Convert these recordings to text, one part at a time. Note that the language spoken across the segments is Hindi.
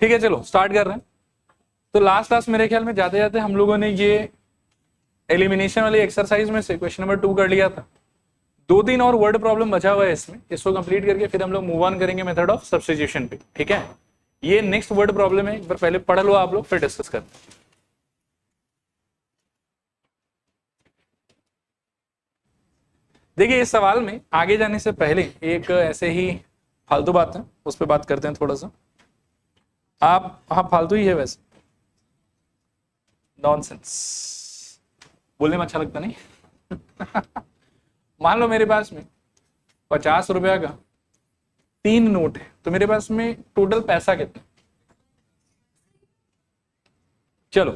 ठीक है, चलो स्टार्ट कर रहे हैं। तो लास्ट क्लास मेरे ख्याल में जाते जाते हम लोगों ने ये एलिमिनेशन वाली एक्सरसाइज में से क्वेश्चन नंबर 2 कर लिया था। 2-3 और वर्ड प्रॉब्लम बचा हुआ है इसमें, इसको कंप्लीट करके फिर हम लोग मूव ऑन करेंगे मेथड ऑफ सब्स्टिट्यूशन पे। ठीक है, ये नेक्स्ट वर्ड प्रॉब्लम है, एक बार पहले पढ़ लो आप लोग, फिर डिस्कस करते हैं। देखिए, इस सवाल में आगे जाने से पहले एक ऐसे ही फालतू बात है, उस पर बात करते हैं थोड़ा सा। आप हाँ, फालतू ही है वैसे, नॉनसेंस बोलने में अच्छा लगता नहीं। मान लो मेरे पास में 50 रुपया का 3 नोट है, तो मेरे पास में टोटल पैसा कितना? चलो,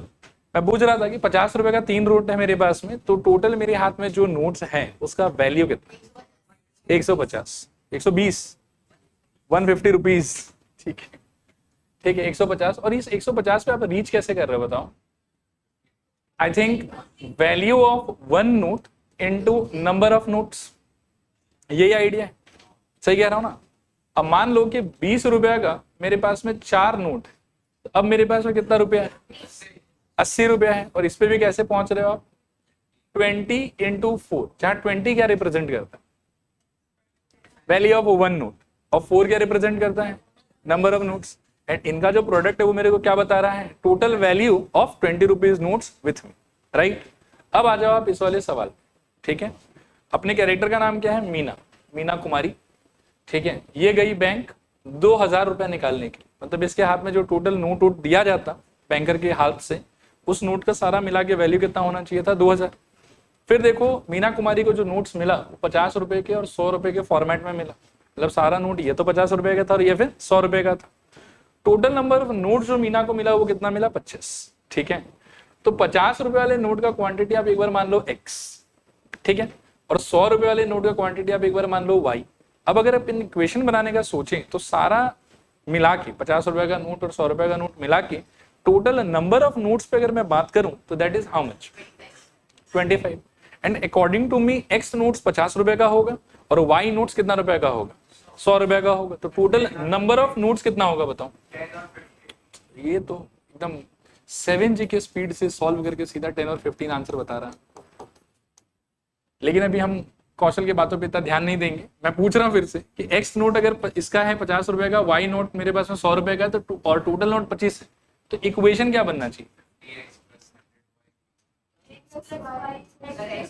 मैं पूछ रहा था कि 50 रुपए का 3 नोट है मेरे पास में, तो टोटल मेरे हाथ में जो नोट्स है उसका वैल्यू कितना? 150, 120, 150 रुपीज। ठीक है, ठीक है, 150। और इस 150 पे आप रीच कैसे कर रहे हो बताओ? I think value of 1 note into number of notes, यही आइडिया है। सही कह रहा हूं ना? अब मान लो कि 20 रुपया का मेरे पास में 4 नोट है, तो अब मेरे पास में कितना रुपया है? 80 रुपया है। और इस पे भी कैसे पहुंच रहे हो आप? 20 इंटू 4, जहां 20 क्या रिप्रेजेंट करता है? वैल्यू ऑफ 1 नोट, और 4 क्या रिप्रेजेंट करता है? Number of notes. एंड इनका जो प्रोडक्ट है वो मेरे को क्या बता रहा है? Total value of 20 rupees notes with me, right. अब आ जाओ आप इस वाले सवाल। ठीक है, अपने कैरेक्टर का नाम क्या है? मीना, मीना कुमारी। ठीक है, ये गई बैंक 2000 रुपया निकालने के, मतलब इसके हाथ में जो टोटल नोट वोट दिया जाता बैंकर के हाथ से, उस नोट का सारा मिला के वैल्यू कितना होना चाहिए था? 2000। फिर देखो, मीना कुमारी को जो नोट्स मिला वो 50 रुपए के और 100 रुपए के फॉर्मेट में मिला, मतलब सारा नोट ये तो 50 रुपए का था और ये फिर 100 रुपए का था। टोटल नंबर ऑफ नोट जो मीना को मिला वो कितना मिला? 25। ठीक है, तो 50 रुपए वाले नोट का क्वांटिटी आप एक बार मान लो x, ठीक है, और 100 रुपए वाले नोट का क्वांटिटी आप एक बार मान लो y। अब अगर आप इक्वेशन बनाने का सोचें तो सारा मिला के 50 रुपए का नोट और 100 रुपए का नोट मिला के टोटल नंबर ऑफ नोट्स पे अगर मैं बात करूं तो that is how much? 25। And according to me x notes 50 रुपए का होगा और y नोट्स कितना रुपए का होगा? 100 रुपए का होगा। तो टोटल नंबर ऑफ नोट्स कितना होगा बताओ? ये तो एकदम 7G के स्पीड से सॉल्व करके सीधा 10 और 15 आंसर बता रहा। लेकिन अभी हम कौशल की बातों पे इतना ध्यान नहीं देंगे। मैं पूछ रहा हूँ फिर से कि एक्स नोट अगर इसका है 50 रुपए का, वाई नोट मेरे पास में 100 रुपए का है, तो और टोटल नोट 25 है, तो इक्वेशन क्या बनना चाहिए?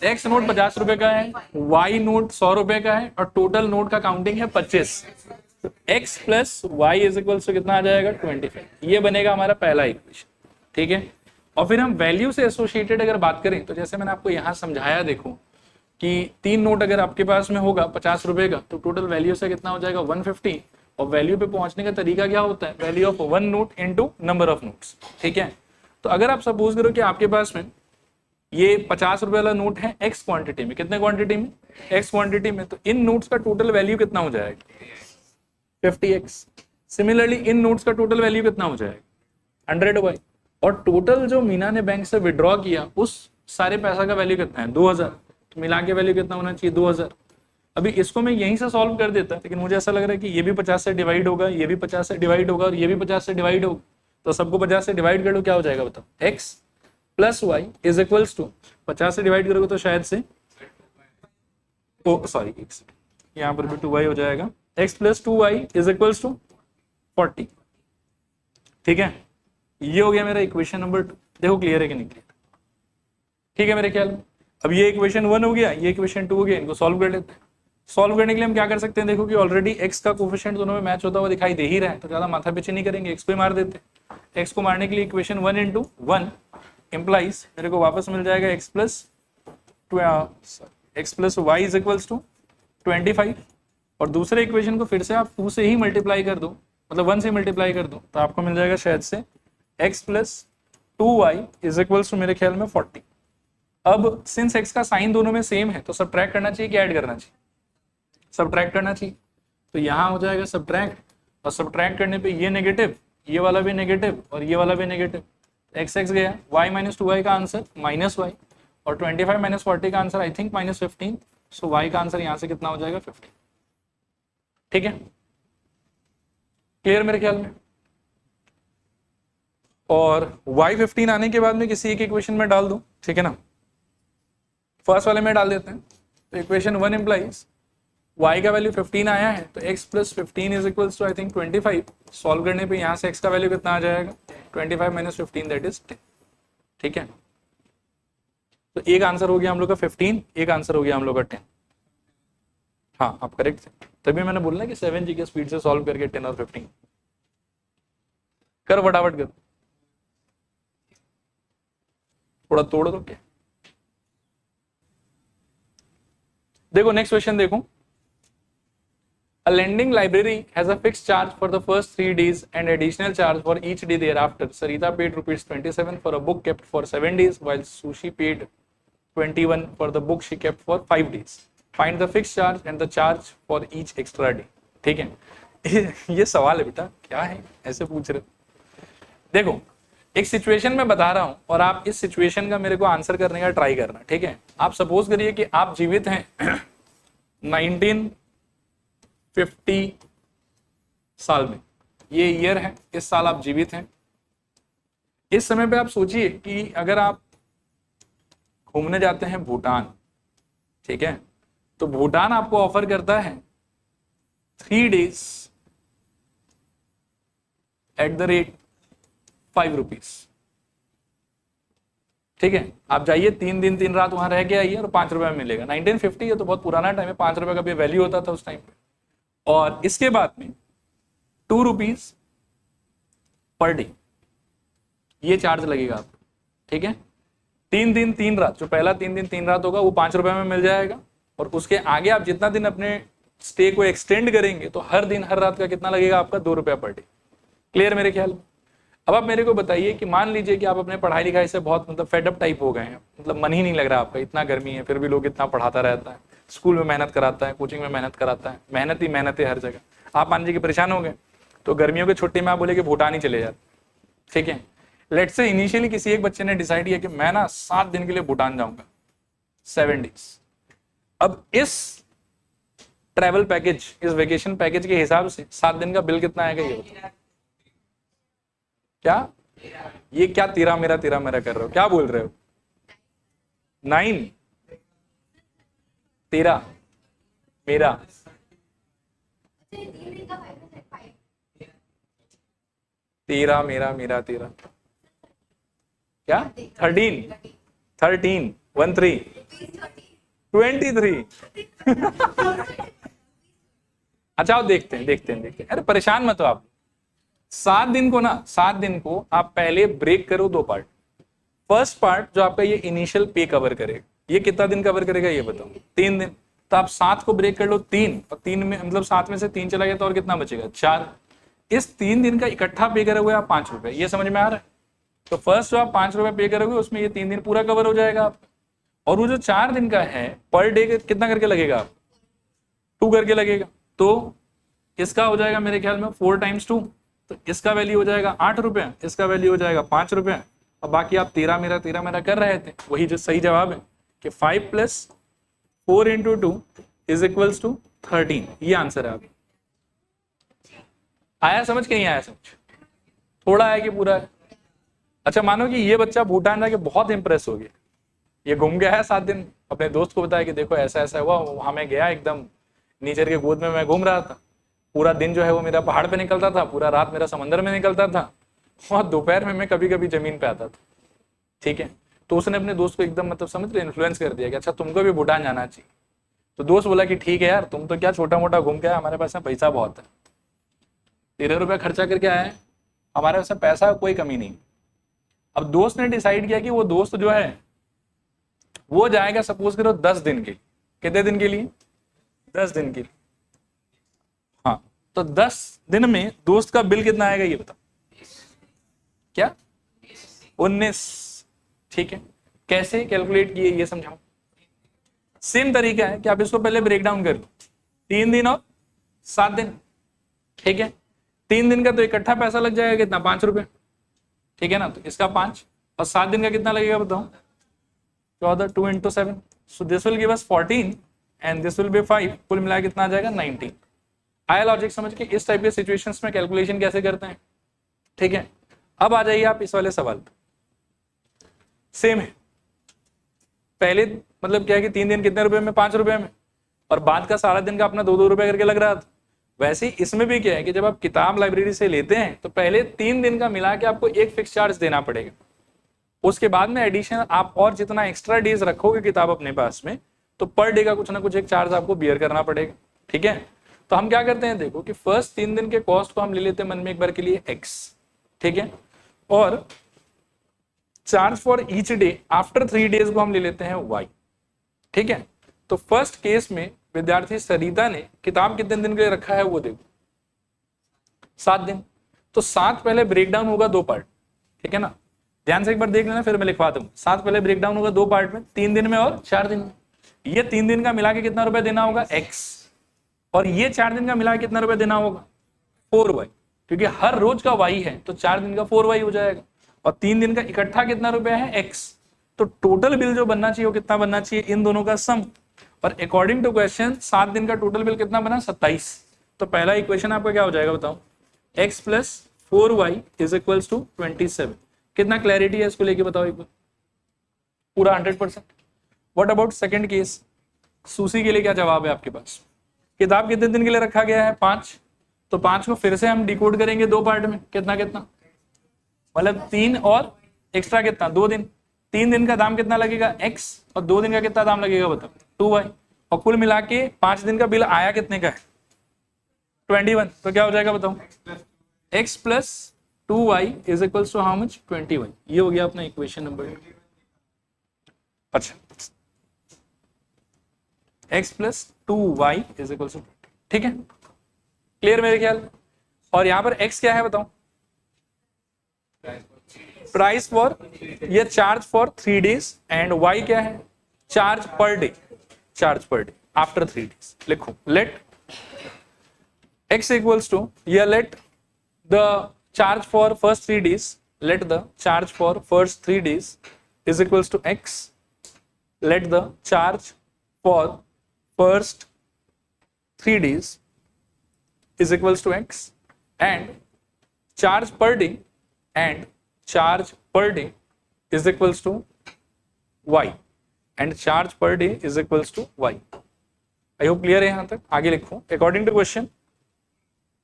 एक्स नोट 50 रुपए का है, वाई नोट 100 रुपए का है और टोटल नोट का काउंटिंग है 25। तो x plus y is equal to कितना आ जाएगा? 25। ये बनेगा हमारा पहला इक्वेशन। ठीक है, और फिर हम वैल्यू से एसोसिएटेड अगर बात करें तो जैसे मैंने आपको यहाँ समझाया, देखो कि 3 नोट अगर आपके पास में होगा 50 रुपए का, तो टोटल वैल्यू से कितना हो जाएगा? 150। और वैल्यू पे पहुंचने का तरीका क्या होता है? Value of 1 note into number of notes. ठीक है, तो अगर आप सपोज करो कि आपके पास में ये 50 रुपए वाला नोट है एक्स क्वांटिटी में, कितने क्वांटिटी में? एक्स क्वांटिटी में, तो इन नोट्स का टोटल वैल्यू कितना हो जाएगा? 50x। सिमिलरली इन नोट्स का टोटल वैल्यू कितना हो जाएगा? 100y। और टोटल जो मीना ने बैंक से विड्रॉ किया उस सारे पैसा का वैल्यू कितना है? 2000। तो मिला के वैल्यू कितना होना चाहिए? 2000। अभी इसको मैं यहीं से सॉल्व कर देता, लेकिन मुझे ऐसा लग रहा है कि ये भी 50 से डिवाइड होगा, ये भी 50 से डिवाइड होगा और ये भी 50 से डिवाइड होगा, तो सबको 50 से डिवाइड कर लो, क्या हो जाएगा बताओ? x plus y is equals to 50 से डिवाइड करोगे तो शायद से सॉरी x, यहाँ पर भी 2y हो जाएगा। x plus 2y is equals to 40। ठीक है, ये हो गया मेरा इक्वेशन नंबर 2। देखो क्लियर है कि नहीं क्लियर? ठीक है मेरे ख्याल में। अब ये इक्वेशन 1 हो गया, ये इक्वेशन 2 हो गया, इनको सॉल्व कर लेते हैं। सॉल्व करने के लिए हम क्या कर सकते हैं? देखो कि ऑलरेडी x का कोफिशिएंट दोनों में मैच होता हुआ दिखाई दे ही रहा है, तो ज्यादा माथा पीछे नहीं करेंगे, x पे मार देते हैं। x को मारने के लिए इक्वेशन 1 इंटू 1 इंप्लाइज मेरे को वापस मिल जाएगा x plus y is equals to 25। और दूसरे इक्वेशन को फिर से आप 2 से ही मल्टीप्लाई कर दो, मतलब 1 से मल्टीप्लाई कर दो, तो आपको मिल जाएगा शायद से x plus 2y is equals to मेरे ख्याल में 40। अब सिंस x का साइन दोनों में सेम है तो सब्ट्रैक्ट करना चाहिए कि ऐड करना चाहिए? सब्ट्रैक्ट करना चाहिए। तो यहाँ हो जाएगा सब्ट्रैक्ट, और सब्ट्रैक्ट करने पे ये नेगेटिव, ये वाला भी नेगेटिव और ये वाला भी नेगेटिव, एक्स एक्स गया, y माइनस 2y का आंसर माइनस वाई, और 25 माइनस 40 का answer I think minus 15। So y का आंसर यहाँ से कितना हो जाएगा? 15। ठीक है, क्लियर मेरे ख्याल में? और y15 आने के बाद में किसी एक इक्वेशन में डाल दूं, ठीक है ना, फर्स्ट वाले में डाल देते हैं। तो इक्वेशन 1 इम्प्लाइज y का वैल्यू 15 आया है तो x plus 15 is equals to I think 25। Solve करने पे यहाँ से x का वैल्यू कितना आ जाएगा, 25 माइनस 15 दैट इज 10, ठीक है। तो एक आंसर हो गया हम लोग का 15, एक आंसर हो गया हम लोग का 10। हाँ आप करेक्ट थे, तभी मैंने बोलना कि 7G के स्पीड से सॉल्व करके 10 और 15 कर, फटाफट कर, थोड़ा तोड़ दो क्या। देखो नेक्स्ट क्वेश्चन देखो, A lending library has a fixed charge for the first 3 days and additional charge for each day thereafter. Sarita paid rupees 27 for a book kept for 7 days, while Sushi paid 21 for the book she kept for 5 days. Find the fixed charge and the charge for each extra day. ठीक है, ये सवाल है बेटा, क्या है ऐसे पूछ रहे हो। देखो एक सिचुएशन में बता रहा हूं और आप इस सिचुएशन का मेरे को आंसर करने का ट्राई करना, ठीक है। आप सपोज करिए कि आप जीवित हैं 1950 साल में, ये ईयर है, इस साल आप जीवित हैं। इस समय पे आप सोचिए कि अगर आप घूमने जाते हैं भूटान, ठीक है, तो भूटान आपको ऑफर करता है 3 days at the rate 5 rupees, ठीक है। आप जाइए 3 दिन 3 रात वहां रह के आइए और 5 रुपए में मिलेगा। 1950 है तो बहुत पुराना टाइम है, 5 रुपए का भी वैल्यू होता था उस टाइम पे। और इसके बाद में 2 रुपीज पर डे ये चार्ज लगेगा आपको, ठीक है। 3 दिन 3 रात, जो पहला 3 दिन 3 रात होगा वो 5 रुपए में मिल जाएगा, और उसके आगे आप जितना दिन अपने स्टे को एक्सटेंड करेंगे तो हर दिन हर रात का कितना लगेगा आपका, 2 रुपया पर डे। क्लियर मेरे ख्याल में। अब आप मेरे को बताइए कि मान लीजिए कि आप अपने पढ़ाई लिखाई से बहुत मतलब फेडअप टाइप हो गए हैं, मतलब मन ही नहीं लग रहा आपका, इतना गर्मी है फिर भी लोग इतना पढ़ाता रहता है, स्कूल में मेहनत कराता है, कोचिंग में मेहनत कराता है, मेहनत ही मेहनत है हर जगह। आप मान लीजिए कि परेशान हो गए, तो गर्मियों की छुट्टी में आप बोले कि भूटान ही चले जाते, ठीक है। लेट्स से इनिशियली किसी एक बच्चे ने डिसाइड किया कि मैं ना 7 दिन के लिए भूटान जाऊंगा, 7 days। अब इस ट्रैवल पैकेज, इस वेकेशन पैकेज के हिसाब से 7 दिन का बिल कितना आएगा ये बताओ। क्या ये क्या तेरा मेरा कर रहे हो, क्या बोल रहे हो। 9 तेरा मेरा, तेरा मेरा मेरा तेरा, क्या 13 1 3 23 अच्छा आओ देखते हैं। अरे परेशान मत हो आप। 7 दिन को ना, 7 दिन को आप पहले ब्रेक करो 2 पार्ट। फर्स्ट पार्ट जो आपका ये इनिशियल पे कवर करेगा, ये कितना दिन कवर करेगा ये बताओ, 3 दिन। तो आप 7 को ब्रेक कर लो 3, और 3 में मतलब 7 में से 3 चला गया तो और कितना बचेगा 4। इस 3 दिन का इकट्ठा पे करोगे आप 5 रुपए, ये समझ में आ रहा है। तो फर्स्ट जो आप 5 रुपए पे करोगे उसमें ये 3 दिन पूरा कवर हो जाएगा आपका। और वो जो 4 दिन का है पर डे कितना करके लगेगा आप, 2 करके लगेगा। तो इसका हो जाएगा मेरे ख्याल में 4 times 2, तो इसका वैल्यू हो जाएगा 8 रुपए, इसका वैल्यू हो जाएगा 5 रुपए। और बाकी आप तेरा मेरा कर रहे थे, वही जो सही जवाब है कि 5 + 4 × 2 = 13। ये आंसर है। आप आया समझ के नहीं आया समझ, थोड़ा है कि पूरा है। अच्छा मानो कि ये बच्चा भूटान जाके बहुत इंप्रेस हो गया, ये घूम गया है 7 दिन, अपने दोस्त को बताया कि देखो ऐसा ऐसा हुआ, वहां मैं गया एकदम नेचर के गोद में मैं घूम रहा था, पूरा दिन जो है वो मेरा पहाड़ पे निकलता था, पूरा रात मेरा समंदर में निकलता था, और दोपहर में मैं कभी कभी जमीन पे आता था, ठीक है। तो उसने अपने दोस्त को एकदम मतलब समझ रहे इन्फ्लुएंस कर दिया कि अच्छा तुमको भी भूटान जाना चाहिए। तो दोस्त बोला कि ठीक है यार, तुम तो क्या छोटा मोटा घूम के आया, हमारे पास में पैसा बहुत है, 13 रुपया खर्चा करके आए, हमारे पास पैसा कोई कमी नहीं। अब दोस्त ने डिसाइड किया कि वो दोस्त जो है वो जाएगा सपोज करो 10 दिन के लिए। कितने दिन के लिए, 10 दिन के लिए। हाँ तो 10 दिन में दोस्त का बिल कितना आएगा ये बताओ, क्या 19, ठीक है। कैसे कैलकुलेट किए ये समझाओ। सेम तरीका है कि आप इसको पहले ब्रेक डाउन कर लो, 3 दिन और 7 दिन, ठीक है। 3 दिन का तो इकट्ठा पैसा लग जाएगा कितना, 5 रुपए, ठीक है ना। तो इसका 5 और 7 दिन का कितना लगेगा बताओ, 14, 2 × 7, so this will give us 14 and this will be 5, कुल मिला कितना आ जाएगा 19। आया लॉजिक समझ के। इस टाइप के सिचुएशंस में कैलकुलेशन कैसे करते हैं, ठीक है। अब आ जाइए आप इस वाले सवाल पे, सेम है। पहले मतलब क्या है कि 3 दिन कितने रुपए में, 5 रुपए में, और बाद का सारा दिन का अपना 2-2 रुपए करके लग रहा था। वैसे ही इसमें भी क्या है कि जब आप किताब लाइब्रेरी से लेते हैं तो पहले 3 दिन का मिला के आपको एक फिक्स चार्ज देना पड़ेगा। उसके बाद में एडिशन आप और जितना एक्स्ट्रा डेज रखोगे किताब अपने पास में, तो पर डे का कुछ ना कुछ एक चार्ज आपको बियर करना पड़ेगा। ठीक है, तो हम क्या करते हैं, देखो कि फर्स्ट 3 दिन के कॉस्ट को हम ले लेते हैं मन में एक बार के लिए x, ठीक है, और charge for each day after 3 days को हम ले लेते हैं y। ठीक है, तो फर्स्ट केस में विद्यार्थी सरिता ने किताब कितने दिन के लिए रखा है वो देखो, 7 दिन। तो 7 पहले ब्रेक डाउन होगा 2 पार्ट, ठीक है ना, ध्यान से एक बार देख लेना फिर मैं लिखवा दूंगा। 7 पहले ब्रेक डाउन होगा 2 पार्ट में, 3 दिन में और 4 दिन में। ये 3 दिन का मिला के कितना रुपए देना होगा x, और ये 4 दिन का मिला के कितना रुपए देना होगा 4y, क्योंकि हर रोज का y है तो 4 दिन का 4y हो जाएगा, और 3 दिन का इकट्ठा कितना रुपया है x। तो टोटल बिल जो बनना चाहिए वो कितना बनना चाहिए, इन दोनों का सम। और अकॉर्डिंग टू क्वेश्चन 7 दिन का टोटल बिल कितना बना 27। तो पहला इक्वेशन आपका क्या हो जाएगा बताओ, x plus 4y is equals to 27। कितना क्लैरिटी है इसको लेके बताओ एक बार, पूरा 100%। व्हाट अबाउट सेकंड केस, सूसी के लिए क्या जवाब है आपके पास, किताब कितने दिन के लिए रखा गया है 5, तो 5 को फिर से हम डिकोड करेंगे 2 पार्ट में, कितना कितना, मतलब 3 और एक्स्ट्रा कितना 2 दिन। 3 दिन का दाम कितना लगेगा x, और 2 दिन का कितना दाम लगेगा बताओ 2y, और कुल मिला के 5 दिन का बिल आया कितने का है 21। तो क्या हो जाएगा बताओ, x plus 2y is equals to how much 21। ये हो गया अपना इक्वेशन नंबर। अच्छा, x plus 2y is equals to, ठीक है, क्लियर मेरे ख्याल। और यहां पर x क्या है बताओ, प्राइस फॉर, ये charge for 3 days, and y क्या है, charge per day, charge per day after 3 days. लिखो लेट x इक्वल्स टू, या let the charge for first 3 days, let the charge for first 3 days is equals to x, let the charge for first 3 days is equals to x, and charge per day, and charge per day is equals to y, and charge per day is equals to y। I hope clear है यहां तक। आगे लिखो, according to question,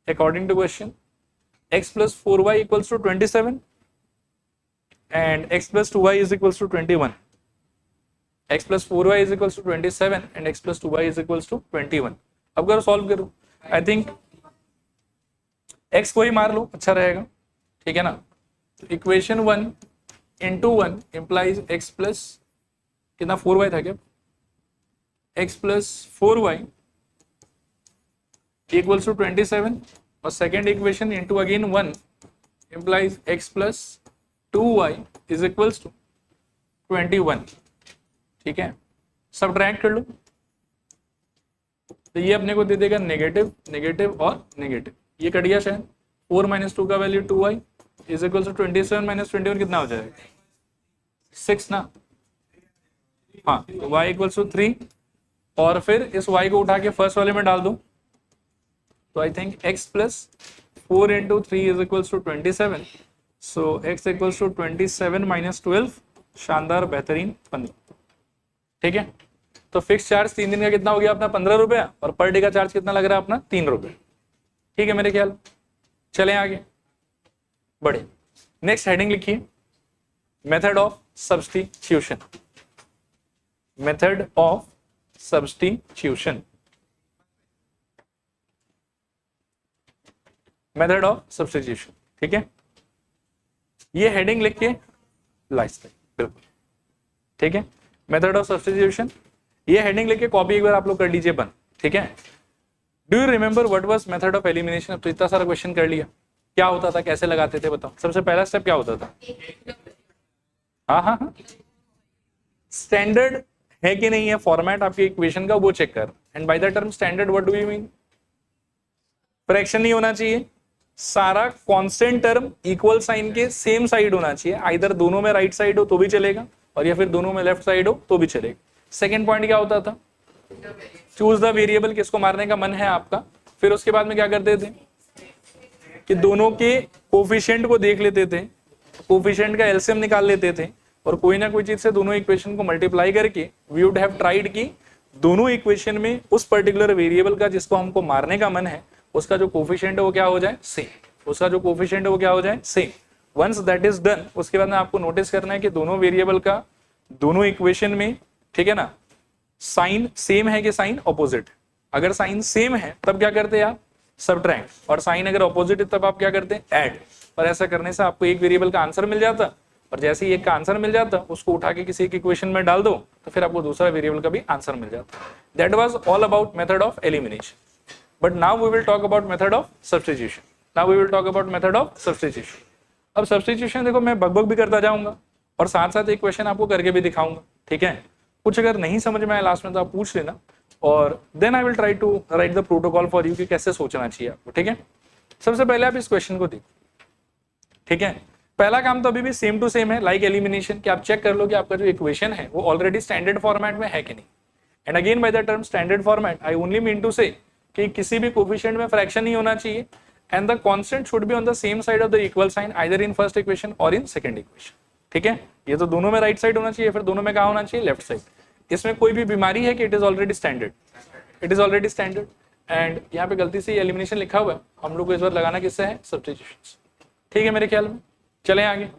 according to question x plus 4y equals to 27 and x plus 2y is equals to 21, x plus 4y is equals to 27 and x plus 2y is equals to 21। अब करो सॉल्व करो, आई थिंक x को ही मार लो अच्छा रहेगा, ठीक है ना। तो equation 1 into 1 implies x plus कितना 4y था क्या, x plus 4y equals to 27, और second equation into again 1 implies x plus 2y is equals to 21, ठीक है। सबट्रैक्ट कर लो तो ये अपने को दे देगा नेगेटिव, नेगेटिव और नेगेटिव, ये कट गया शायद। 4 माइनस 2 का value 2y is equal to 27 minus 21 कितना हो जाएगा 6 ना, हाँ, तो y इक्वल्स टू 3, और फिर इस y को उठा के फर्स्ट वाले में डाल दो, तो I think x plus 4 into 3 is equals to 27, so x equals to 27 minus 12, शानदार बेहतरीन 15, ठीक है। तो फिक्स चार्ज 3 दिन का कितना हो गया अपना 15 रुपया, और पर डे का चार्ज कितना लग रहा है अपना 3 रुपये, ठीक है मेरे ख्याल। चलें आगे बढ़े, नेक्स्ट हेडिंग लिखिए, method of substitution, method of substitution, method of substitution, ठीक है। ये हेडिंग लिख के लाइस्ट बिल्कुल, ठीक है, मेथड ऑफ सब्स्टिट्यूशन, ये हेडिंग लिख के कॉपी एक बार आप लोग कर लीजिए बंद, ठीक है। Do you remember what was method of elimination. अब तो इतना सारा क्वेश्चन कर लिया, क्या होता था, कैसे लगाते थे बताओ। सबसे पहला स्टेप क्या होता था, हाँ, स्टैंडर्ड है कि नहीं है फॉर्मेट आपके इक्वेशन का, वो चेक कर। And bye the term standard what do you mean, fraction नहीं होना चाहिए, सारा कांस्टेंट टर्म इक्वल साइन के सेम साइड होना चाहिए, आइदर दोनों में राइट साइड हो तो भी चलेगा, और या फिर दोनों में लेफ्ट साइड हो तो भी चलेगा। सेकेंड पॉइंट क्या होता था, चूज द वेरिएबल, किसको मारने का मन है आपका। फिर उसके बाद में क्या करते थे कि दोनों के कोफिशिएंट को देख लेते थे, कोफिशिएंट का एलसीएम निकाल लेते थे और कोई ना कोई चीज से दोनों इक्वेशन को मल्टीप्लाई करके वी वुड हैव ट्राइड की दोनों इक्वेशन में उस पर्टिकुलर वेरिएबल का जिसको हमको मारने का मन है उसका जो कोफिशिएंट है वो क्या हो जाए, सेम। उसका जो कोफिशिएंट है वो क्या हो जाए, same. Once that is done, उसके बाद में आपको नोटिस करना है कि दोनों वेरिएबल का दोनों इक्वेशन में, ठीक है ना, साइन सेम है कि साइन ऑपोजिट। अगर साइन सेम है तब क्या करते हैं आप, सबट्रैक्ट, और साइन अगर ऑपोजिट है तब आप क्या करते हैं, ऐड। और ऐसा करने से आपको एक वेरिएबल का आंसर मिल जाता, और जैसे ही एक का आंसर मिल जाता उसको उठा के किसी एक इक्वेशन में डाल दो तो फिर आपको दूसरा वेरिएबल का भी आंसर मिल जाता। That was all about method of elimination. But now we will talk about method of substitution. Now we will talk about method of substitution. अब सब्स्टिट्यूशन देखो मैं बकबक भी करता जाऊंगा और साथ साथ एक क्वेश्चन आपको करके भी दिखाऊंगा, ठीक है। कुछ अगर नहीं समझ में आया लास्ट में तो आप पूछ लेना, और then I will try to write the protocol for you कि कैसे सोचना चाहिए आपको, ठीक है। सबसे पहले आप इस क्वेश्चन को देखो, ठीक है। पहला काम तो अभी भी सेम टू सेम है, लाइक एलिमिनेशन, कि आप चेक कर लो कि आपका जो इक्वेशन है वो ऑलरेडी स्टैंडर्ड फॉर्मेट में है कि नहीं। And again by the term standard format I only mean to say कि किसी भी कोफिशिएंट में फ्रैक्शन नहीं होना चाहिए, and the constant should be on the same side of the equal sign either in first equation और इन सेकंड इक्वेशन, ठीक है। ये तो दोनों में राइट साइड होना चाहिए, फिर दोनों में कहाँ होना चाहिए, लेफ्ट साइड। इसमें कोई भी बीमारी है कि it is already standard, it is already standard. And यहाँ पे गलती से एलिमिनेशन लिखा हुआ है, हम लोग को इस बार लगाना किससे है, सब्स्टिट्यूशन, ठीक है मेरे ख्याल में। चले आगे,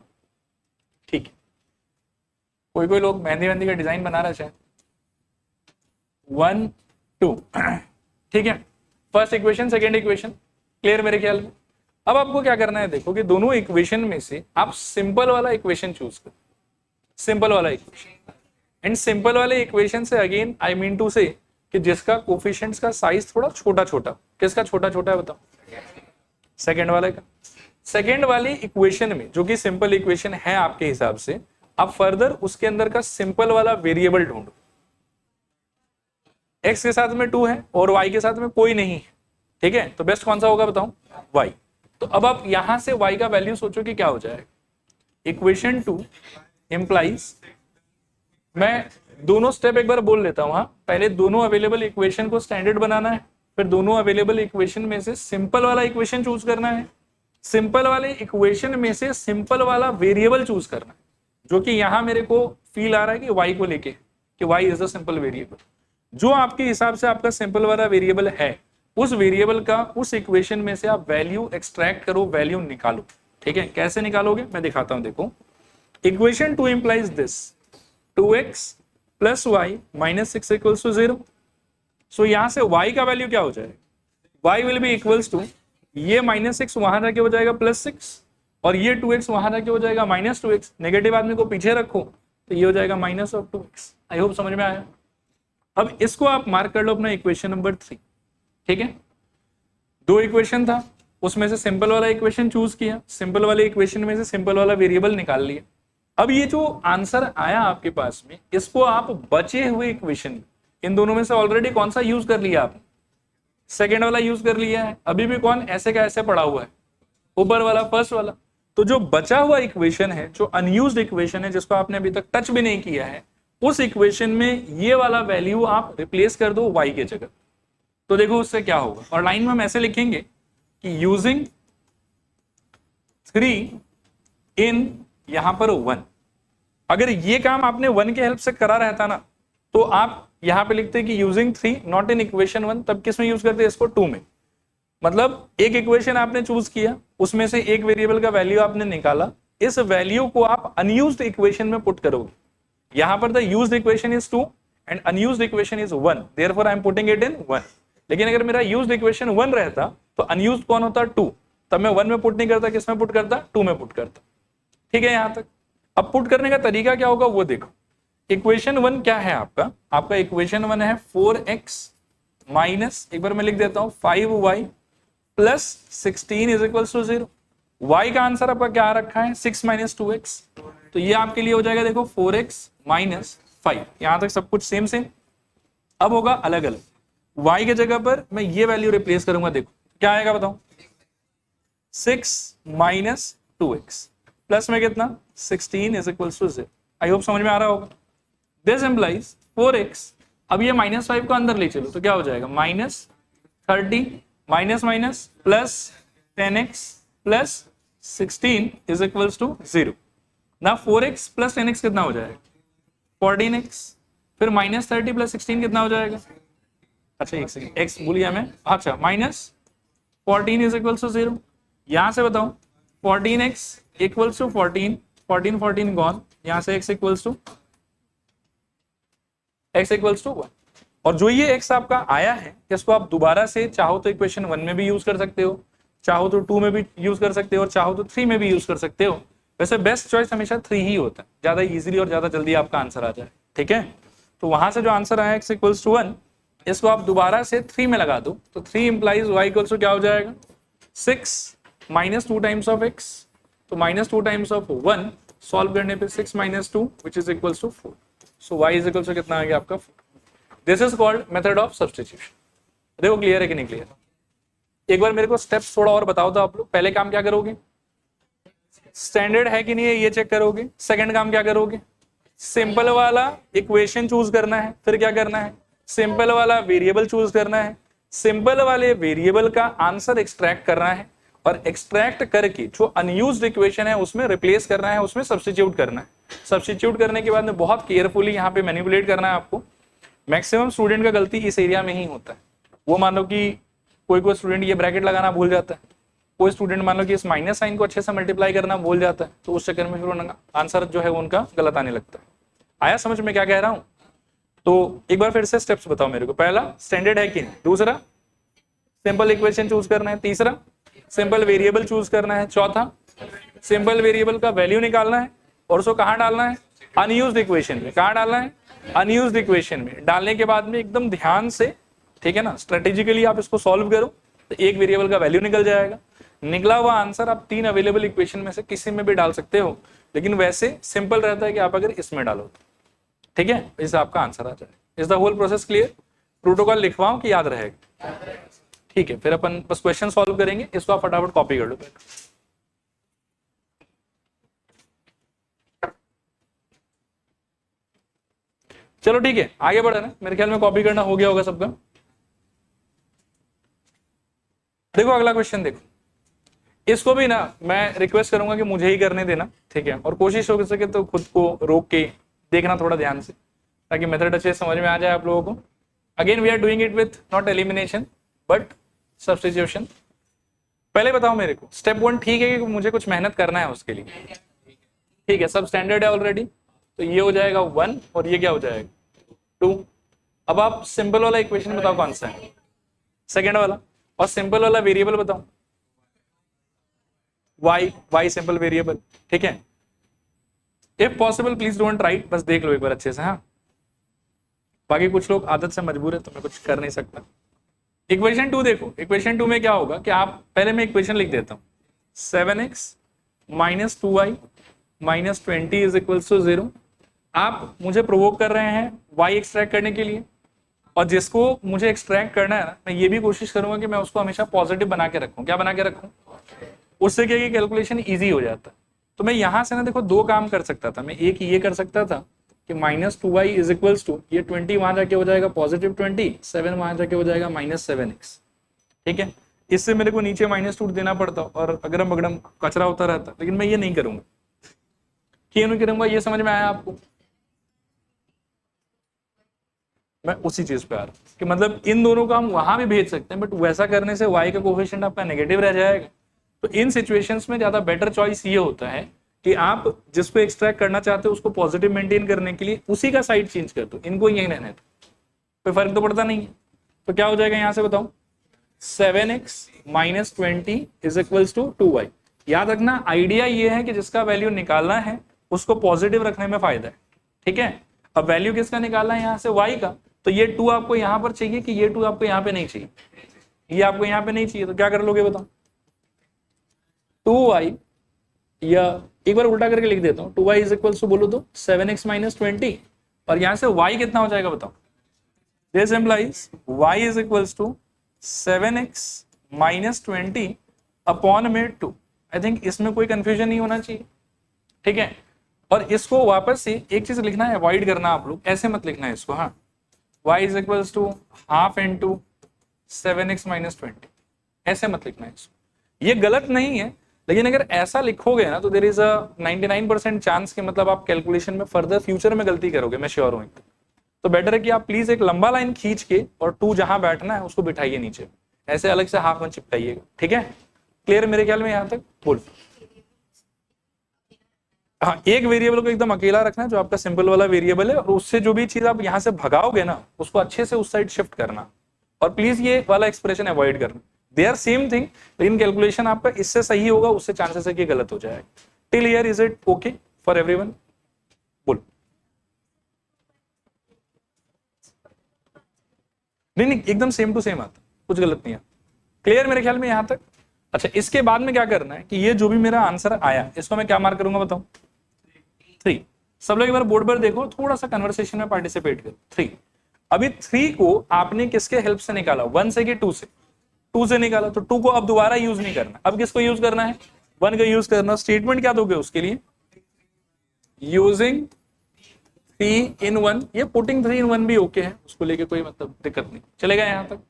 ठीक है। कोई कोई लोग मेहंदी वेहंदी का डिजाइन बना रहा है, 1 2, ठीक है। First equation second equation clear मेरे ख्याल में। अब आपको क्या करना है, देखो कि दोनों इक्वेशन में से आप सिंपल वाला इक्वेशन चूज करो, सिंपल वाला इक्वेशन। एंड सिंपल वाले इक्वेशन से again I mean to say कि जिसका कोफिशिएंट्स का साइज थोड़ा छोटा छोटा, किसका छोटा छोटा है बताओ, सेकेंड वाले का। सेकेंड वाली इक्वेशन में जो कि सिंपल इक्वेशन है आपके हिसाब से, आप फर्दर उसके अंदर का सिंपल वाला वेरिएबल ढूंढो। x के साथ में 2 है और y के साथ में कोई नहीं है, ठीक है। तो बेस्ट कौन सा होगा बताओ, y। तो अब आप यहां से y का वैल्यू सोचो कि क्या हो जाएगा। इक्वेशन 2 इंप्लाइज, मैं दोनों स्टेप एक बार बोल लेता हूं, हाँ। पहले दोनों अवेलेबल इक्वेशन को स्टैंडर्ड बनाना है, फिर दोनों अवेलेबल इक्वेशन में से सिंपल वाला इक्वेशन चूज करना है, सिंपल वाले इक्वेशन में से सिंपल वाला वेरिएबल चूज करना है, जो कि यहां मेरे को फील आ रहा है कि y को लेके कि y is a simple variable. जो आपके हिसाब से आपका सिंपल वाला वेरिएबल है, उस वेरिएबल का उस इक्वेशन में से आप वैल्यू एक्सट्रैक्ट करो, वैल्यू निकालो, ठीक है। कैसे निकालोगे मैं दिखाता हूं, देखो। Equation 2 implies this 2x plus y minus 6 equals to 0। So यहां से y का वैल्यू क्या हो जाएगा, y will be equals to, ये -6 वहां जाके हो जाएगा +6, और ये 2x वहां जाके हो जाएगा -2x। नेगेटिव आदमी को पीछे रखो तो ये हो जाएगा -2x। आई होप समझ में आया। अब इसको आप मार्क कर लो अपना इक्वेशन नंबर 3, ठीक है। 2 इक्वेशन था, उसमें से सिंपल वाला इक्वेशन चूज किया, सिंपल वाले इक्वेशन में से सिंपल वाला वेरिएबल निकाल लिया। अब ये जो आंसर आया आपके पास में, इसको आप बचे हुए इक्वेशन, इन दोनों में से ऑलरेडी कौन सा यूज कर लिया आपने, सेकेंड वाला यूज कर लिया है। अभी भी कौन ऐसे का ऐसे पड़ा हुआ है, ऊपर वाला फर्स्ट वाला। तो जो बचा हुआ इक्वेशन है, जो अनयूज्ड इक्वेशन है, जिसको आपने अभी तक टच भी नहीं किया है, उस इक्वेशन में ये वाला वैल्यू आप रिप्लेस कर दो y के जगह। तो देखो उससे क्या होगा, और लाइन में हम ऐसे लिखेंगे कि यूजिंग 3 इन यहां पर 1। अगर ये काम आपने 1 के हेल्प से करा रहता ना, तो आप यहां पे लिखते कि यूजिंग 3 नॉट इन इक्वेशन 1, तब किस में यूज करते इसको, 2 में। मतलब एक इक्वेशन आपने चूज किया, उसमें से एक वेरिएबल का वैल्यू आपने निकाला, इस वैल्यू को आप अनयूज्ड इक्वेशन में पुट करोगे। यहां पर the used equation is 2 and unused equation is 1, therefore I am putting it in 1। लेकिन अगर मेरा यूज्ड इक्वेशन 1 रहता तो अनयूज्ड कौन होता, 2, तब मैं 1 में पुट नहीं करता, किस में पुट करता, 2 में पुट करता, ठीक है यहां तक। अब पुट करने का तरीका क्या होगा वो देखो। इक्वेशन 1 क्या है आपका, आपका इक्वेशन 1 है 4x माइनस, एक बार मैं लिख देता हूं 5y plus 16 is equal to 0। y का आंसर आपका क्या रखा है, 6 माइनस 2x, तो ये आपके लिए हो जाएगा देखो 4x माइनस 5। यहां तक सब कुछ सेम सेम। अब होगा अलग अलग, y के जगह पर मैं ये वैल्यू रिप्लेस करूंगा, देखो क्या आएगा बताओ, 6 माइनस 2x प्लस में कितना 16 is equal to 0। I hope समझ में आ रहा होगा। दिस इंप्लाइज 4x, अब ये -5 को अंदर ले चलो तो क्या हो जाएगा, -30 minus minus plus 10x plus 16 is equals to 0। ना 4x प्लस 10x कितना हो जाएगा 14x, फिर माइनस 30 प्लस 16 कितना हो जाएगा, अच्छा एक सेकंड x भूल गया मैं, अच्छा माइनस 14 इज इक्वल्स टू 0। यहां से बताओ 14x इक्वल्स टू 14, 14 गॉन, यहां से x इक्वल्स टू 1। और जो ये x आपका आया है इसको आप दोबारा से चाहो तो इक्वेशन 1 में भी यूज कर सकते हो, चाहो तो 2 में भी यूज कर सकते हो, और चाहो तो 3 में भी यूज कर सकते हो। वैसे बेस्ट चॉइस हमेशा 3 ही होता है, ज्यादा इजीली और ज्यादा जल्दी आपका आंसर आ जाए। ठीक है, तो वहां से जो आंसर आया x इक्वल्स टू 1, इसको आप दोबारा से 3 में लगा दो तो 3 इंप्लाइज y इक्वल्स टू क्या हो जाएगा 6 माइनस 2 टाइम्स ऑफ x, तो माइनस 2 टाइम्स ऑफ 1 सॉल्व करने पे 6 minus 2 which is equals to 4। So y is equals to कितना आ गया आपका 4। This is called method of substitution. देखो क्लियर है कि नहीं क्लियर, एक बार मेरे को स्टेप्स थोड़ा और बताओ तो आप लोग। पहले काम क्या करोगे, स्टैंडर्ड है कि नहीं है ये चेक करोगे। सेकंड काम क्या करोगे, सिंपल वाला इक्वेशन चूज करना है। फिर क्या करना है, सिंपल वाला वेरिएबल चूज करना है, सिंपल वाले वेरिएबल का आंसर एक्सट्रैक्ट करना है, और एक्सट्रैक्ट करके जो अनयूज्ड इक्वेशन है उसमें रिप्लेस करना है, उसमें सब्स्टिट्यूट करना है। सब्स्टिट्यूट करने के बाद में बहुत केयरफुली यहाँ पे मैनिपुलेट करना है आपको। मैक्सिमम स्टूडेंट का गलती इस एरिया में ही होता है। वो मान लो कि कोई स्टूडेंट ये ब्रैकेट लगाना भूल जाता है, कोई स्टूडेंट मान लो कि इस माइनस साइन को अच्छे से मल्टीप्लाई करना भूल जाता है, तो उस चक्कर में फिर आंसर जो है उनका गलत आने लगता है। आया समझ में क्या कह रहा हूं? तो एक बार फिर से स्टेप्स बताओ मेरे को। पहला स्टैंडर्ड है कि नहीं, दूसरा सिंपल इक्वेशन चूज करना है, तीसरा सिंपल वेरिएबल चूज करना है, चौथा सिंपल वेरिएबल का वैल्यू निकालना है और उसको कहाँ डालना है, अनयूज्ड इक्वेशन में। कहाँ डालना है, अनयूज्ड इक्वेशन में। डालने के बाद में एकदम ध्यान से, ठीक है ना, स्ट्रेटेजिकली आप इसको सॉल्व करो तो एक वेरिएबल का वैल्यू निकल जाएगा। निकला हुआ आंसर आप 3 अवेलेबल इक्वेशन में से किसी में भी डाल सकते हो, लेकिन वैसे सिंपल रहता है कि आप अगर इसमें डालो तो, ठीक है, इससे आपका आंसर आ जाए। Is the whole process clear? Protocol लिखवाओ कि याद रहेगा? ठीक है, फिर अपन बस क्वेश्चन सॉल्व करेंगे। इसको आप फटाफट कॉपी कर लो। चलो ठीक है, आगे बढ़े ना। मेरे ख्याल में कॉपी करना हो गया होगा सबका। देखो अगला क्वेश्चन देखो, इसको भी ना मैं रिक्वेस्ट करूंगा कि मुझे ही करने देना, ठीक है, और कोशिश हो सके तो खुद को रोक के देखना थोड़ा ध्यान से, ताकि मेथड अच्छे समझ में आ जाए आप लोगों को। Again we are doing it with not elimination but substitution. पहले बताओ मेरे को, स्टेप 1 ठीक है कि मुझे कुछ मेहनत करना है उसके लिए? ठीक है, सब स्टैंडर्ड है ऑलरेडी, तो ये हो जाएगा 1 और ये क्या हो जाएगा 2। अब आप सिंपल वाला इक्वेशन बताओ कौन सा है, सेकेंड वाला, और सिंपल वाला वेरिएबल बताओ y सिंपल वेरिएबल, ठीक है। If possible please don't write, बस देख लो एक बार अच्छे से। हाँ, बाकी कुछ लोग आदत से मजबूर है तो मैं कुछ कर नहीं सकता। इक्वेशन 2 देखो, इक्वेशन 2 में क्या होगा कि आप पहले मैं इक्वेशन लिख देता हूं, 7x minus 2y minus 20 is equals to 0। आप मुझे प्रोवोक कर रहे हैं y एक्सट्रैक्ट करने के लिए, और जिसको मुझे एक्सट्रैक्ट करना है ना, मैं ये भी कोशिश करूंगा कि मैं उसको हमेशा पॉजिटिव बना के रखूं। क्या बना के रखूं? उससे क्या कैलकुलेशन ईजी हो जाता है। तो मैं यहां से ना देखो 2 काम कर सकता था। मैं एक ये कर सकता था कि minus 2y is equals to, ये 20 वहां जाके हो जाएगा पॉजिटिव 20, 7 वहां जाके हो जाएगा माइनस 7x, ठीक है। इससे मेरे को नीचे -2 देना पड़ता और अगड़म बगड़म कचरा होता रहता, लेकिन मैं ये नहीं करूंगा। क्यों नहीं करूंगा, ये समझ में आया आपको? मैं उसी चीज पे आ रहा हूं कि मतलब इन दोनों को हम वहां भी भेज सकते हैं, बट वैसा करने से y का कोफिशिएंट आपका नेगेटिव रह जाएगा। तो इन सिचुएशंस में ज्यादा बेटर चॉइस ये होता है कि आप जिसको एक्सट्रैक्ट करना चाहते हो उसको पॉजिटिव मेंटेन करने के लिए उसी का साइड चेंज कर दो, इनको यही रहने दो, कोई फर्क तो पड़ता नहीं है। तो क्या हो जाएगा यहां से बताओ, 7x minus 20 is equals to 2y। याद रखना आइडिया ये है कि जिसका वैल्यू निकालना है उसको पॉजिटिव रखने में फायदा है, ठीक है। अब वैल्यू किसका निकालना है, यहां से y का, तो ये 2 आपको यहां पर चाहिए कि ये 2 आपको यहां पे नहीं चाहिए, ये आपको यहां पे नहीं चाहिए, तो क्या कर लोगे बताओ, 2y, या एक बार उल्टा करके लिख देता हूं, 2y इज इक्वल टू बोलो तो 7x माइनस 20, और यहां से y कितना हो जाएगा बताओ, this implies y is equal to 7x minus 20 upon में 2। आई थिंक इसमें कोई कंफ्यूजन नहीं होना चाहिए, ठीक है। और इसको वापस से एक चीज लिखना है, अवॉइड करना आप लोग, ऐसे मत लिखना है इसको, हाँ, y is equal to half into 7x minus 20, ऐसे मत लिखना है इसको। ये गलत नहीं है, लेकिन अगर ऐसा लिखोगे ना तो देयर इज अ 99% चांस कि मतलब आप कैलकुलेशन में फर्दर फ्यूचर में गलती करोगे, मैं श्योर हूं। तो बेटर है कि आप प्लीज एक लंबा लाइन खींच के और 2 जहां बैठना है उसको बिठाइए नीचे, ऐसे अलग से हाफ में चिपकाइएगा, ठीक है? क्लियर मेरे ख्याल में यहां तक? बोल। हाँ, एक वेरिएबल को एकदम अकेला रखना है जो आपका सिंपल वाला वेरिएबल है, और उससे जो भी चीज आप यहां से भगाओगे ना उसको अच्छे से उस साइड शिफ्ट करना, और प्लीज ये वाला एक्सप्रेशन अवॉइड करना। दे आर सेम थिंग, लेकिन कैलकुलेशन आपका इससे सही होगा, उससे चांसेस है कि गलत हो जाएगा। Till here is it okay for everyone? बोल। नहीं, एकदम सेम टू सेम आता, कुछ गलत नहीं है। क्लियर मेरे ख्याल में यहां तक? अच्छा, इसके बाद में क्या करना है कि ये जो भी मेरा आंसर आया इसको मैं क्या मार्क करूंगा बताओ? 3। सब लोग एक बार बोर्ड पर देखो, थोड़ा सा कन्वर्सेशन में पार्टिसिपेट करो। 3। अभी 3 को आपने किसके हेल्प से निकाला? 1 से कि 2 से? 2 से निकाला, तो 2 को अब दोबारा यूज नहीं करना, अब किसको यूज करना है? 1 का यूज करना। स्टेटमेंट क्या दोगे उसके लिए? Using 3 in 1। ये पुटिंग 3 in 1 भी ओके है, उसको लेके कोई मतलब दिक्कत नहीं, चलेगा यहां तक।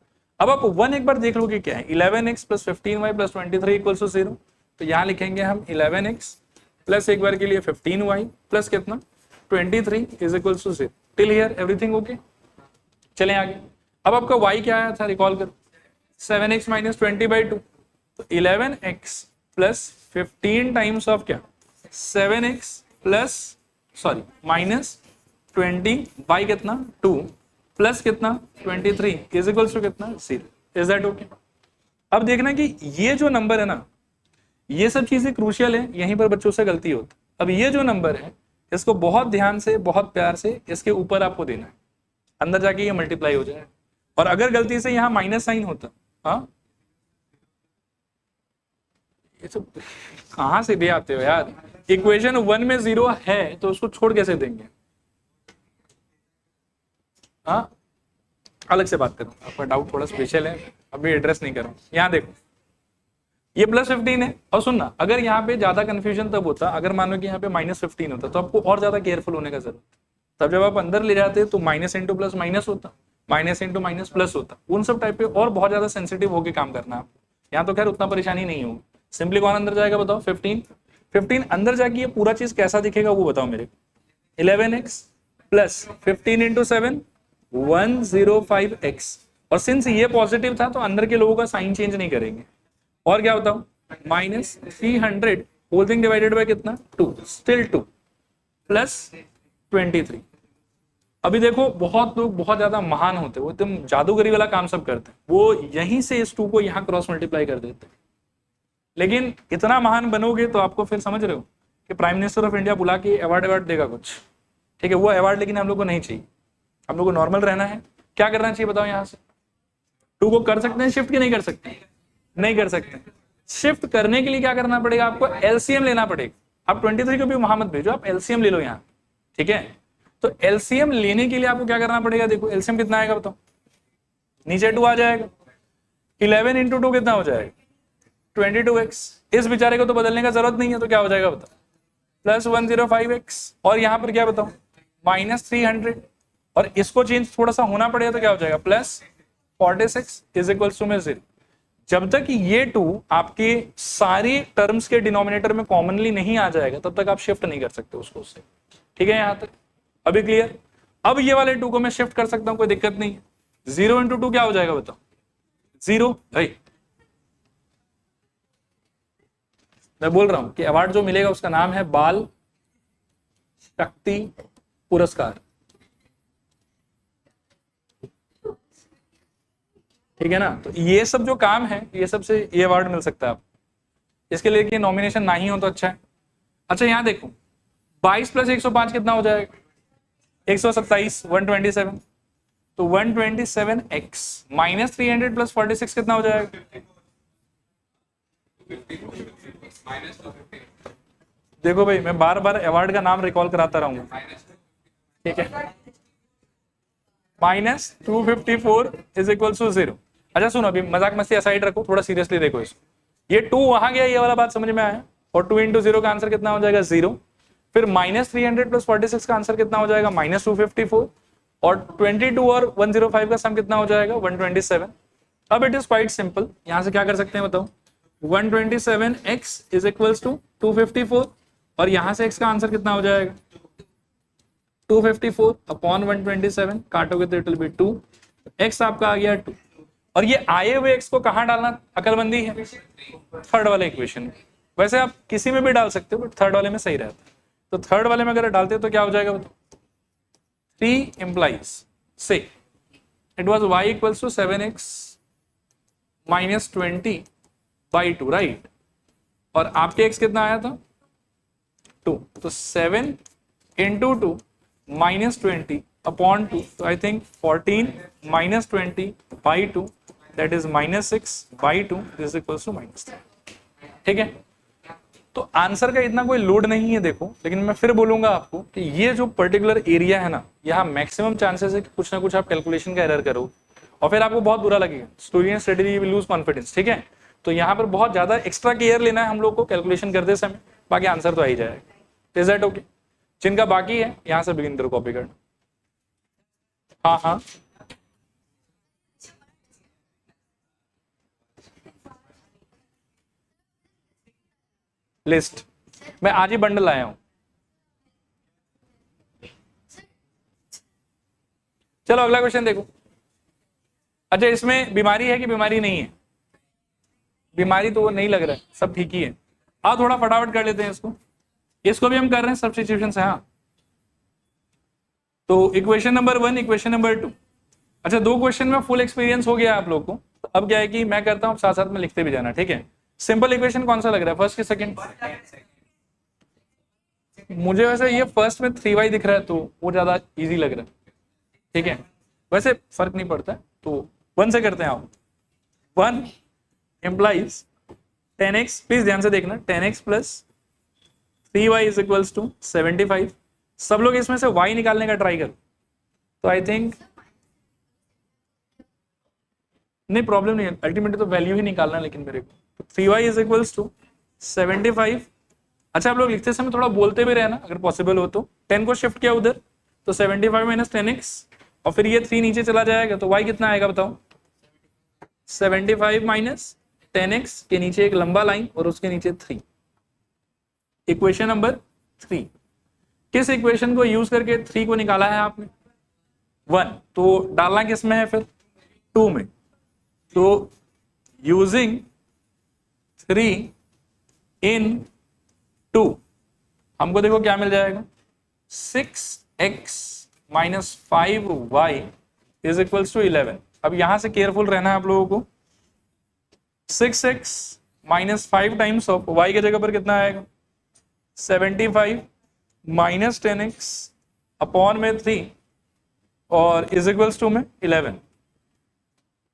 अब आप 1 एक बार देख लोगे क्या है? 11x plus 15y plus 23 equal to 0। तो यहां लिखेंगे हम 11x प्लस एक बार के लिए 15y प्लस कितना? 23 is equal to 0। Till here everything okay? चलें आगे। अब आपका y क्या आया था, रिकॉल करो। 7x माइनस 20/2, तो 11x प्लस 15 टाइम्स ऑफ क्या? 7x plus sorry minus 20 by कितना? 2 प्लस कितना? 23 इज इक्वल्स टू कितना? 0। Is that okay? अब देखना कि ये जो नंबर है ना, ये सब चीजें क्रूशियल है, यहीं पर बच्चों से गलती होती। अब ये जो नंबर है इसको बहुत ध्यान से, बहुत प्यार से इसके ऊपर आपको देना है, अंदर जाके ये मल्टीप्लाई हो जाए। और अगर गलती से यहां माइनस साइन होता, हाँ ये सब कहां से दे आते हो यार? इक्वेशन 1 में 0 है तो उसको छोड़ कैसे देंगे? हाँ, अलग से बात करूं, आपका डाउट थोड़ा स्पेशल है, अभी एड्रेस नहीं करूं। यहां देखो, ये प्लस 15 है, और सुनना, अगर यहाँ पे ज्यादा कंफ्यूजन तब होता अगर मानो कि यहाँ पे माइनस 15 होता, तो आपको और ज्यादा केयरफुल होने का जरूरत। तब जब आप अंदर ले जाते तो माइनस इंटू प्लस माइनस होता, माइनस इंटू माइनस प्लस होता, उन सब टाइप पे और बहुत ज्यादा सेंसिटिव होकर काम करना है आपको। यहाँ तो खैर उतना परेशानी नहीं होगी, सिंपली कौन अंदर जाएगा बताओ? 15 अंदर जाके ये पूरा चीज कैसा दिखेगा वो बताओ मेरे को? 11x प्लस 15 इंटू 7 105x, और सिंस ये पॉजिटिव था तो अंदर के लोगों का साइन चेंज नहीं करेंगे। और क्या बताओ? Minus 300 whole thing divided by कितना? 2, स्टिल 2 प्लस 23। अभी देखो, बहुत लोग बहुत ज्यादा महान होते हैं, वो एकदम जादूगरी वाला काम सब करते हैं, वो यहीं से इस 2 को यहां क्रॉस मल्टीप्लाई कर देते हैं। लेकिन इतना महान बनोगे तो आपको फिर समझ रहे हो कि प्राइम मिनिस्टर ऑफ इंडिया बुला के अवार्ड देगा कुछ, ठीक है? वो अवार्ड लेकिन हम लोग को नहीं चाहिए, हम लोग को नॉर्मल रहना है। क्या करना चाहिए बताओ? यहां से 2 को कर सकते हैं शिफ्ट कि नहीं कर सकते? नहीं कर सकते। शिफ्ट करने के लिए क्या करना पड़ेगा? आपको एलसीएम लेना पड़ेगा। आप 23 को भी वहां मत भेजो, आप एलसीएम ले लो यहाँ, ठीक है? तो एलसीएम लेने के लिए आपको क्या करना पड़ेगा? देखो एलसीएम कितना आएगा बताओ? नीचे 2 आ जाएगा, 11 इंटू 2 कितना हो जाएगा? 22x। इस बेचारे को तो बदलने का जरूरत नहीं है, तो क्या हो जाएगा बताओ? प्लस 105x, और यहाँ पर क्या बताओ? माइनस 300, और इसको चेंज थोड़ा सा होना पड़ेगा तो क्या हो जाएगा? प्लस 46 इज इक्वल टू में 0। जब तक ये 2 आपके सारे टर्म्स के डिनोमिनेटर में कॉमनली नहीं आ जाएगा तब तक आप शिफ्ट नहीं कर सकते उसको उससे, ठीक है? यहां तक अभी क्लियर? अब ये वाले 2 को मैं शिफ्ट कर सकता हूं, कोई दिक्कत नहीं है। 0 इंटू 2 क्या हो जाएगा बताओ? 0। भाई मैं बोल रहा हूं कि अवार्ड जो मिलेगा उसका नाम है बाल शक्ति पुरस्कार, ठीक है ना? तो ये सब जो काम है, ये सब से ये अवार्ड मिल सकता है आपको। इसके लिए कि नॉमिनेशन ना ही हो तो अच्छा है। अच्छा यहां देखो, 22 प्लस 105 कितना हो जाएगा? 127, 127, तो 127x माइनस 300 प्लस 46 कितना हो जाएगा? देखो भाई, मैं बार बार अवार्ड का नाम रिकॉल कराता रहूंगा, ठीक है? Minus 254 is equal to 0। अच्छा सुनो, अभी मजाक मस्ती असाइड रखो, थोड़ा सीरियसली देखो इसको। ये 2 वहां गया, ये वाला बात समझ में आया? और 2 इंटू 0 का आंसर कितना हो जाएगा? 0। फिर माइनस 300 प्लस 46 का आंसर कितना हो जाएगा? माइनस 254, और 22 और 105 का सम कितना हो जाएगा? 127। अब इट इज क्वाइट सिंपल, यहां से क्या कर सकते हैं बताओ? 127x इज इक्वल्स टू 254 और यहां से x का आंसर कितना हो जाएगा 254 अपॉन 127 काटोगे तो इट विल बी 2, x आपका आ गया 2 और ये आए हुए x को कहां डालना अकलमंदी है थर्ड वाले इक्वेशन में। वैसे आप किसी में भी डाल सकते हो बट थर्ड वाले में सही रहता है, तो थर्ड वाले में अगर डालते हो तो क्या हो जाएगा बताओ 3 implies say it was y equals to 7x minus 20 by 2 right और आपके x कितना आया था 2, तो 7 into 2 minus 20 upon 2, so I think 14 minus 20 by 2 that is minus 6 by 2 is equals to minus 3। ठीक है, तो आंसर का इतना कोई लोड नहीं है देखो, लेकिन मैं फिर बोलूंगा आपको कि ये जो पर्टिकुलर एरिया है ना, यहाँ मैक्सिमम चांसेस है कि कुछ ना कुछ आप कैलकुलेशन का एरर करो और फिर आपको बहुत बुरा लगेगा, student study will lose confidence. ठीक है, तो यहाँ पर बहुत ज्यादा एक्स्ट्रा केयर लेना है हम लोग को कैलकुलेशन करते समय, बाकी आंसर तो आ ही जाएगा। Is that okay? जिनका बाकी है यहाँ से बिगिन करो कॉपी करना। हाँ हाँ लिस्ट मैं आज ही बंडल लाया हूं। चलो अगला क्वेश्चन देखो। अच्छा इसमें बीमारी है कि बीमारी नहीं है? बीमारी तो नहीं लग रहा है, सब ठीक ही है। आओ थोड़ा फटाफट कर लेते हैं इसको, इसको भी हम कर रहे हैं सब्स्टिट्यूशन से। हाँ तो इक्वेशन नंबर 1 इक्वेशन नंबर 2। अच्छा 2 क्वेश्चन में फुल एक्सपीरियंस हो गया आप लोग को, तो अब क्या है कि मैं करता हूं साथ साथ में लिखते भी जाना। ठीक है, सिंपल इक्वेशन कौन सा लग रहा है, फर्स्ट की सेकंड? मुझे वैसे ये फर्स्ट में 3y दिख रहा है तो वो ज्यादा इजी लग रहा है। ठीक है, वैसे फर्क नहीं पड़ता है, तो 1 से करते हैं। आप 1 implies 10x, प्लीज ध्यान से देखना, 10x plus 3y is equals to 75। सब लोग इसमें से y निकालने का ट्राई करो, तो आई थिंक नहीं प्रॉब्लम नहीं है, अल्टीमेटली तो वैल्यू ही निकालना है लेकिन मेरे को। 3y is equals to 75। अच्छा आप लोग लिखते समय थोड़ा बोलते भी रहना अगर पॉसिबल हो तो। 10 को शिफ्ट किया उधर तो 75 माइनस 10x और फिर ये 3 नीचे चला जाएगा तो y कितना आएगा बताओ 75 माइनस 10x के नीचे एक लंबा लाइन और उसके नीचे 3। Equation number 3। किस इक्वेशन को यूज करके 3 को निकाला है आपने 1, तो डालना किस में है फिर 2 में, तो यूजिंग 3 इन 2 हमको देखो क्या मिल जाएगा 6x minus 5y is equals to 11। अब यहां से केयरफुल रहना है आप लोगों को। 6x minus 5 times of y के जगह पर कितना आएगा 75 माइनस 10x अपॉन में 3 और इज इक्वल्स टू में 11।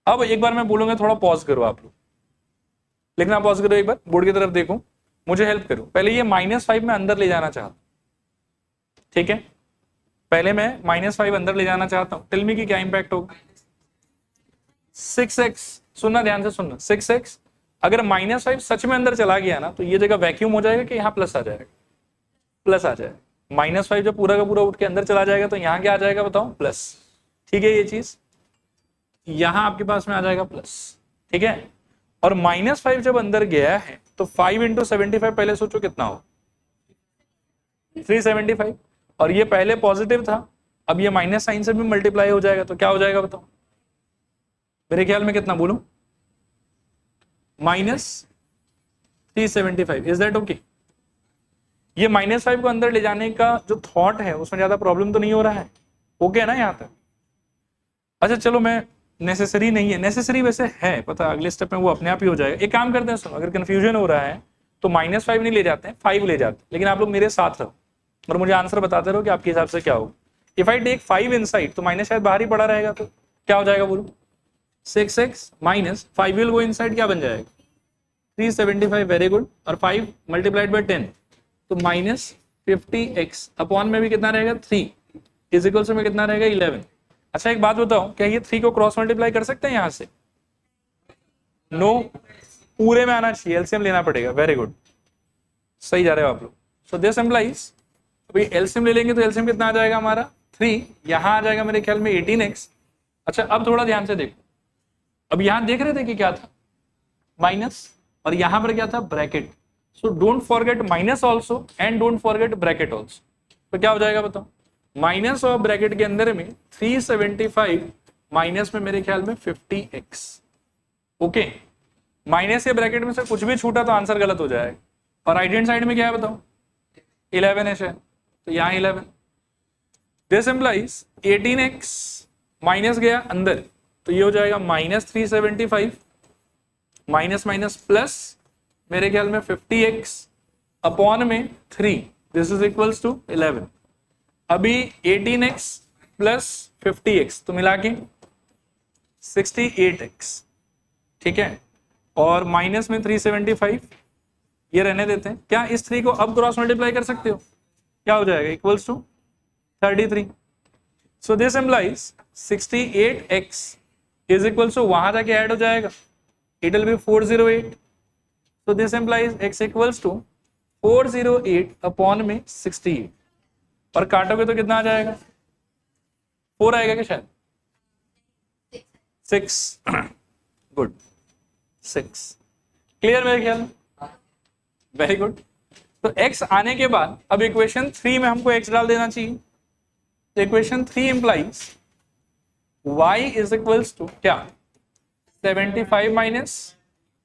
अब एक बार मैं बोलूंगा थोड़ा पॉज करो, आप लोग लिखना पॉज करो, एक बार बोर्ड की तरफ देखो, मुझे हेल्प करो। पहले ये -5 में अंदर ले जाना चाहता हूं, ठीक है, पहले मैं -5 अंदर ले जाना चाहता हूं। टेल मी की क्या इंपैक्ट होगा 6x, सुनना ध्यान से सुनना, 6x अगर -5 सच में अंदर चला गया ना तो ये जगह वैक्यूम हो जाएगा कि यहाँ प्लस आ जाएगा, प्लस आ जाएगा। -5 जब पूरा का पूरा उठ के अंदर चला जाएगा तो यहाँ क्या आ जाएगा बताओ प्लस। ठीक है, ये चीज यहां आपके पास में आ जाएगा प्लस। ठीक है, और -5 जब अंदर गया है तो 5 इंटू 75 पहले सोचो कितना हो 375 और ये पहले पॉजिटिव था, अब ये माइनस साइन से भी मल्टीप्लाई हो जाएगा तो क्या हो जाएगा बताओ मेरे ख्याल में कितना बोलूं -375। Is that okay? ये -5 को अंदर ले जाने का जो थॉट है उसमें ज्यादा प्रॉब्लम तो नहीं हो रहा है, ओके है ना यहां तक? अच्छा चलो मैं नेसेसरी नहीं है, नेसेसरी वैसे है पता, अगले स्टेप में वो अपने आप ही हो जाएगा। एक काम करते हैं सुनो, अगर कंफ्यूजन हो रहा है तो -5 नहीं ले जाते हैं 5 ले जाते हैं, लेकिन आप लोग मेरे साथ रहो और मुझे आंसर बताते रहो कि आपके हिसाब से क्या होगा। इफ आई टेक 5 इनसाइड तो माइनस शायद बाहर ही पड़ा रहेगा, तो क्या हो जाएगा बोलो 6x minus 5 will go inside, क्या बन जाएगा 375। वेरी गुड, और 5 मल्टीप्लाइड बाय 10 तो -50x अपॉन में भी कितना रहेगा 3 इज इक्वल में कितना रहेगा 11। अच्छा एक बात बताओ, क्या ये 3 को क्रॉस मल्टीप्लाई कर सकते हैं यहां से? नो, पूरे में आना चाहिए, एलसीएम लेना पड़ेगा। वेरी गुड, सही जा रहे हो आप लोग। सो दिस एम्प्लाइज, अभी एलसीएम ले लेंगे तो एलसीएम कितना आ जाएगा हमारा 3, यहां आ जाएगा मेरे ख्याल में 18x। अच्छा अब थोड़ा ध्यान से देखो, अब यहां देख रहे थे कि क्या था माइनस और यहां पर क्या था, bracket. So don't forget minus also and don't forget bracket also. तो क्या हो जाएगा बताओ, माइनस और ब्रैकेट के अंदर में 375 माइनस में मेरे ख्याल में 50x। ओके, माइनस या ब्रैकेट में से कुछ भी छूटा तो आंसर गलत हो जाएगा। और राइट हैंड साइड में क्या है बताओ, 11 है, तो यहाँ 11। दिस इम्प्लाइज 18x माइनस गया अंदर, तो ये हो जाएगा माइनस 375 माइनस माइनस प्लस मेरे ख्याल में 50x अपॉन में 3, दिस इज इक्वल्स टू 11। अभी 18x प्लस 50x तो मिला के 68x, ठीक है, और माइनस में 375 ये रहने देते हैं। क्या इस 3 को अब क्रॉस मल्टीप्लाई कर सकते हो, क्या हो जाएगा, equals to 33। So this implies 68x is equals to, वहां जाके ऐड हो जाएगा, it will be 408। So this implies x equals to 408 upon में 68, और काटोगे तो कितना आ जाएगा, 4 आएगा क्या, शायद 6। गुड, 6 क्लियर मेरे ख्याल, वेरी गुड। तो x आने के बाद अब इक्वेशन 3 में हमको x डाल देना चाहिए। तो equation 3 implies y is equals to क्या, 75 माइनस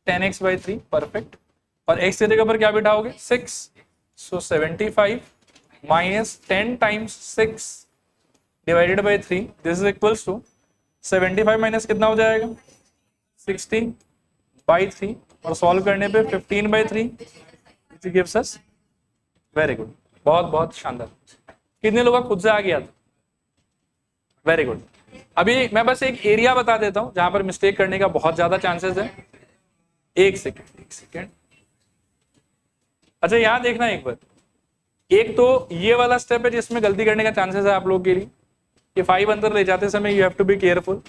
10x/3, परफेक्ट। और x की जगह पर क्या बिठाओगे, 6। So 75 minus 10 times 6 divided by 3, this is equals to 75 minus कितना हो जाएगा, 60/3, और सॉल्व करने पे 15/3 गिव्स अस, वेरी गुड, बहुत बहुत शानदार। कितने लोगों का खुद से आ गया था, वेरी गुड। अभी मैं बस एक एरिया बता देता हूं जहां पर मिस्टेक करने का बहुत ज्यादा चांसेस है। एक सेकेंड। अच्छा यहां देखना एक बार, एक तो ये वाला स्टेप है जिसमें गलती करने का चांसेस है आप लोग के लिए, कि 5 अंदर ले जाते समय you have to be careful.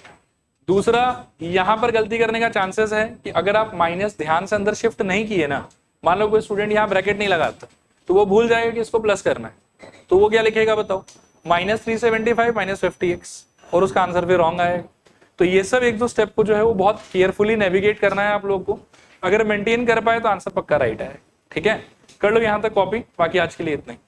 दूसरा, यहां पर गलती करने का चांसेस है कि अगर आप माइनस ध्यान से अंदर शिफ्ट नहीं किए ना, मान लो कोई स्टूडेंट यहाँ ब्रैकेट नहीं लगाता तो वो भूल जाएगा कि इसको प्लस करना है, तो वो क्या लिखेगा बताओ, माइनस 375 माइनस 50x, और उसका आंसर फिर रॉन्ग आएगा। तो ये सब एक दो स्टेप को जो है वो बहुत केयरफुली नेविगेट करना है आप लोग को। अगर मेंटेन कर पाए तो आंसर पक्का राइट है, ठीक है। कर लो यहाँ तक कॉपी, बाकी आज के लिए इतना ही।